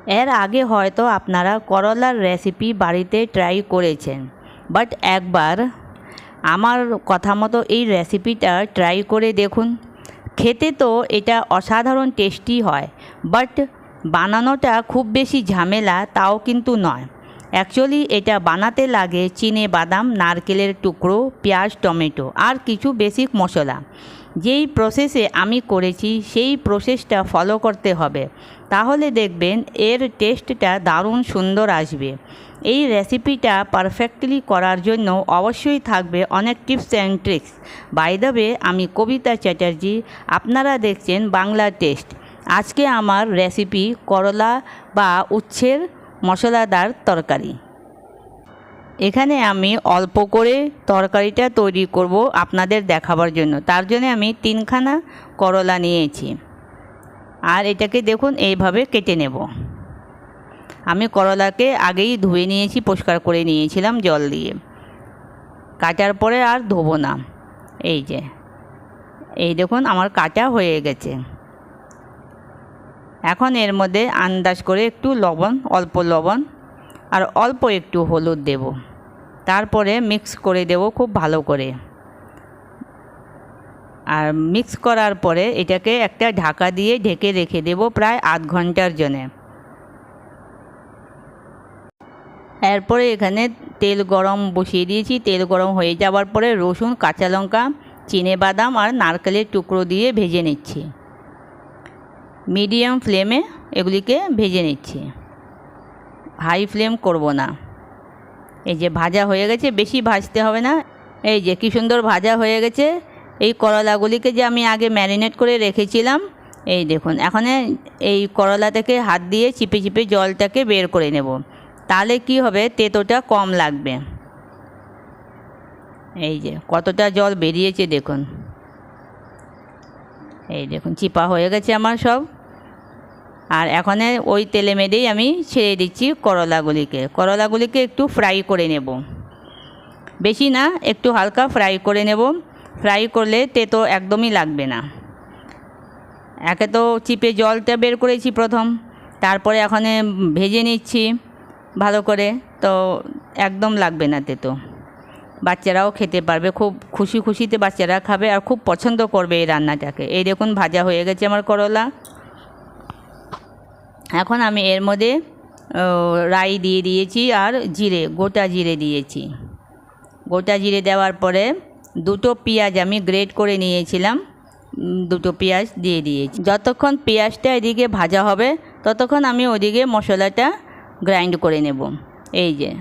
এর আগে হয়তো আপনারা করলার রেসিপি বাড়িতে ট্রাই করেছেন, বাট একবার আমার কথা মতো এই রেসিপিটা ট্রাই করে দেখুন। খেতে তো এটা অসাধারণ টেস্টি হয়, বাট বানানোটা খুব বেশি ঝামেলা তাও কিন্তু নয়। অ্যাকচুয়ালি এটা বানাতে লাগে চিনে বাদাম, নারকেলের টুকরো, পেঁয়াজ, টমেটো আর কিছু বেসিক মশলা। যেই প্রসেসে আমি করেছি সেই প্রসেসটা ফলো করতে হবে, তাহলে দেখবেন এর টেস্টটা দারুণ সুন্দর আসবে। এই রেসিপিটা পারফেক্টলি করার জন্য অবশ্যই থাকবে অনেক tips and tricks. By the way, আমি কবিতা চ্যাটার্জি, আপনারা দেখছেন বাংলা টেস্ট। আজকে আমার রেসিপি করলা বা উচ্ছের মশলাদার তরকারি। এখানে আমি অল্প করে তরকারিটা তৈরি করব আপনাদের দেখাবার জন্য। তার জন্য আমি 3খানা করলা নিয়েছি, আর এটাকে দেখুন এইভাবে কেটে নেব। আমি করলাকে আগেই ধুয়ে নিয়েছি, পরিষ্কার করে নিয়েছিলাম জল দিয়ে। কাটার পরে আর ধোবো না। এই দেখুন আমার কাটা হয়ে গেছে। এখন এর মধ্যে আন্দাজ করে একটু লবণ, অল্প লবণ আর অল্প একটু হলুদ দেব। তারপরে মিক্স করে দেব খুব ভালো করে। আর মিক্স করার পরে এটাকে একটা ঢাকা দিয়ে ঢেকে রেখে দেব প্রায় আধ ঘন্টার জন্যে। এরপরে এখানে তেল গরম বসিয়ে দিয়েছি। তেল গরম হয়ে যাওয়ার পরে রসুন, কাঁচা লঙ্কা, চিনে বাদাম আর নারকেলের টুকরো দিয়ে ভেজে নিচ্ছি। মিডিয়াম ফ্লেমে এগুলিকে ভেজে নিচ্ছি, হাই ফ্লেম করব না। এই যে ভাজা হয়ে গেছে, বেশি ভাজতে হবে না। এই যে কি সুন্দর ভাজা হয়ে গেছে। এই করলাগুলিকে যে আমি আগে ম্যারিনেট করে রেখেছিলাম, এই দেখুন এখন এই করলা থেকে হাত দিয়ে চিপে চিপে জলটাকে বের করে নেব। তাহলে কি হবে, তেতোটা কম লাগবে। এই যে কতটা জল বেরিয়েছে দেখুন। এই দেখুন চিপা হয়ে গেছে আমার সব। আর এখন ওই তেলে মেরেই আমি ছেড়ে দিচ্ছি করলাগুলিকে একটু ফ্রাই করে নেব। বেশি না, একটু হালকা ফ্রাই করে নেব। ফ্রাই করলে তেতো একদমই লাগবে না। একে তো চিপে জলটা বের করেছি প্রথম, তারপরে এখন ভেজে নিচ্ছি ভালো করে, তো একদম লাগবে না তেতো। বাচ্চারাও খেতে পারবে, খুব খুশি খুশিতে বাচ্চারা খাবে আর খুব পছন্দ করবে এই রান্নাটাকে। এই দেখুন ভাজা হয়ে গেছে আমার করলা। এখন আমি এর মধ্যে রাই দিয়ে দিয়েছি আর জিরে, গোটা জিরে দিয়েছি। গোটা জিরে দেওয়ার পরে দুটো পেঁয়াজ আমি গ্রেট করে নিয়েছিলাম, দুটো পেঁয়াজ দিয়ে দিয়েছি। যতক্ষণ পেঁয়াজটা এদিকে ভাজা হবে ততক্ষণ আমি ওদিকে মশলাটা গ্রাইন্ড করে নেব। এই যে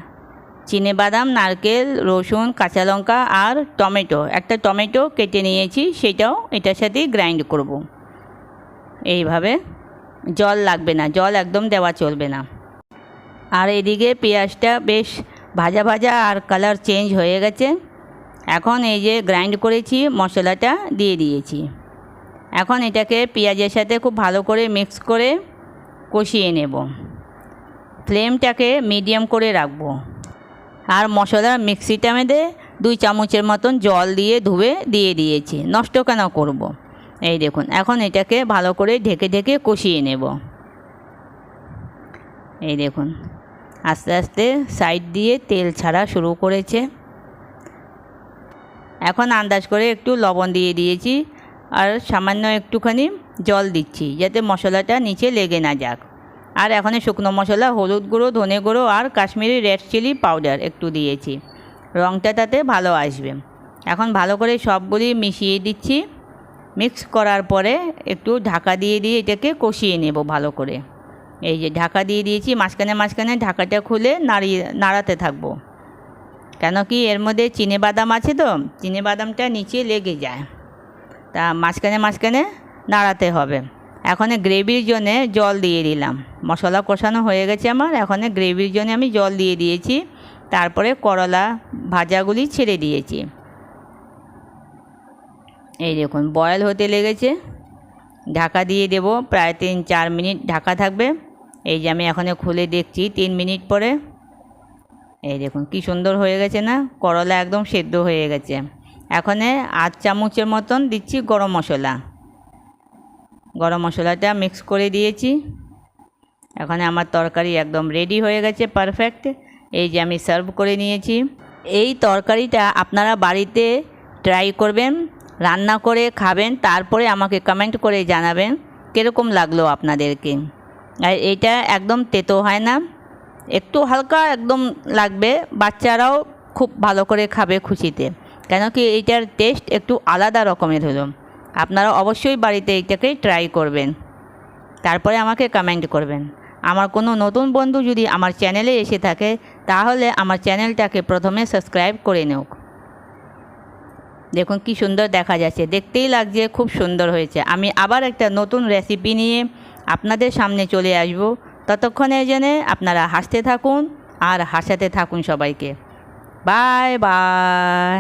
চিনে বাদাম, নারকেল, রসুন, কাঁচা লঙ্কা আর টমেটো, একটা টমেটো কেটে নিয়েছি, সেটাও এটার সাথেই গ্রাইন্ড করব। এইভাবে জল লাগবে না, জল একদম দেওয়া চলবে না। আর এদিকে পেঁয়াজটা বেশ ভাজা ভাজা আর কালার চেঞ্জ হয়ে গেছে। এখন এই যে গ্রাইন্ড করেছি মশলাটা দিয়ে দিয়েছি। এখন এটাকে পেঁয়াজের সাথে খুব ভালো করে মিক্স করে কষিয়ে নেব। ফ্লেমটাকে মিডিয়াম করে রাখবো। আর মশলার মিক্সিটা মধ্যে 2 চামচের মতন জল দিয়ে ধুয়ে দিয়ে দিয়েছি, নষ্ট কেন করব। এই দেখুন এখন এটাকে ভালো করে ঢেকে ঢেকে কষিয়ে নেব। এই দেখুন আস্তে আস্তে সাইড দিয়ে তেল ছাড়া শুরু করেছে। এখন আন্দাজ করে একটু লবণ দিয়ে দিয়েছি আর সামান্য একটুখানি জল দিচ্ছি যাতে মশলাটা নিচে লেগে না যাক। আর এখন শুকনো মশলা, হলুদ গুঁড়ো, ধনে গুঁড়ো আর কাশ্মীরি রেড চিলি পাউডার একটু দিয়েছি, রঙটা তাতে ভালো আসবে। এখন ভালো করে সবগুলি মিশিয়ে দিচ্ছি। মিক্স করার পরে একটু ঢাকা দিয়ে এটাকে কষিয়ে নেব ভালো করে। এই যে ঢাকা দিয়ে দিয়েছি, মাঝখানে মাঝখানে ঢাকাটা খুলে নাড়াতে থাকবো, কেন কি এর মধ্যে চিনে বাদাম আছে, তো চিনে বাদামটা নিচে লেগে যায়, তা মাঝখানে মাঝখানে নাড়াতে হবে। এখন গ্রেভির জন্যে জল দিয়ে দিলাম। মশলা কষানো হয়ে গেছে আমার, এখন গ্রেভির জন্য আমি জল দিয়ে দিয়েছি। তারপরে করলা ভাজাগুলি ছেড়ে দিয়েছি। এই দেখুন বয়েল হতে লেগেছে, ঢাকা দিয়ে দেব, প্রায় 3-4 মিনিট ঢাকা থাকবে। এই যে আমি এখন খুলে দেখছি 3 মিনিট পরে। এই দেখুন কি সুন্দর হয়ে গেছে না, করলা একদম সেদ্ধ হয়ে গেছে। এখন আধ চামচের মতন দিচ্ছি গরম মশলাটা মিক্স করে দিয়েছি। এখানে আমার তরকারি একদম রেডি হয়ে গেছে পারফেক্ট। এই যে আমি সার্ভ করে নিয়েছি। এই তরকারিটা আপনারা বাড়িতে ট্রাই করবেন, রান্না করে খাবেন, তারপরে আমাকে কমেন্ট করে জানাবেন কীরকম লাগলো আপনাদেরকে। আর এটা একদম তেতো হয় না, একটু হালকা একদম লাগবে, বাচ্চারাও খুব ভালো করে খাবে খুশিতে, কেন কি এইটার টেস্ট একটু আলাদা রকমের হলো। আপনারা অবশ্যই বাড়িতে এইটাকে ট্রাই করবেন, তারপরে আমাকে কমেন্ট করবেন। আমার কোনো নতুন বন্ধু যদি আমার চ্যানেলে এসে থাকে তাহলে আমার চ্যানেলটাকে প্রথমে সাবস্ক্রাইব করে নেওক। দেখুন কি সুন্দর দেখা যাচ্ছে, দেখতেই লাগছে খুব সুন্দর হয়েছে। আমি আবার একটা নতুন রেসিপি নিয়ে আপনাদের সামনে চলে আসব। ততক্ষণে জেনে আপনারা হাসতে থাকুন আর হাসাতে থাকুন সবাইকে। Bye bye.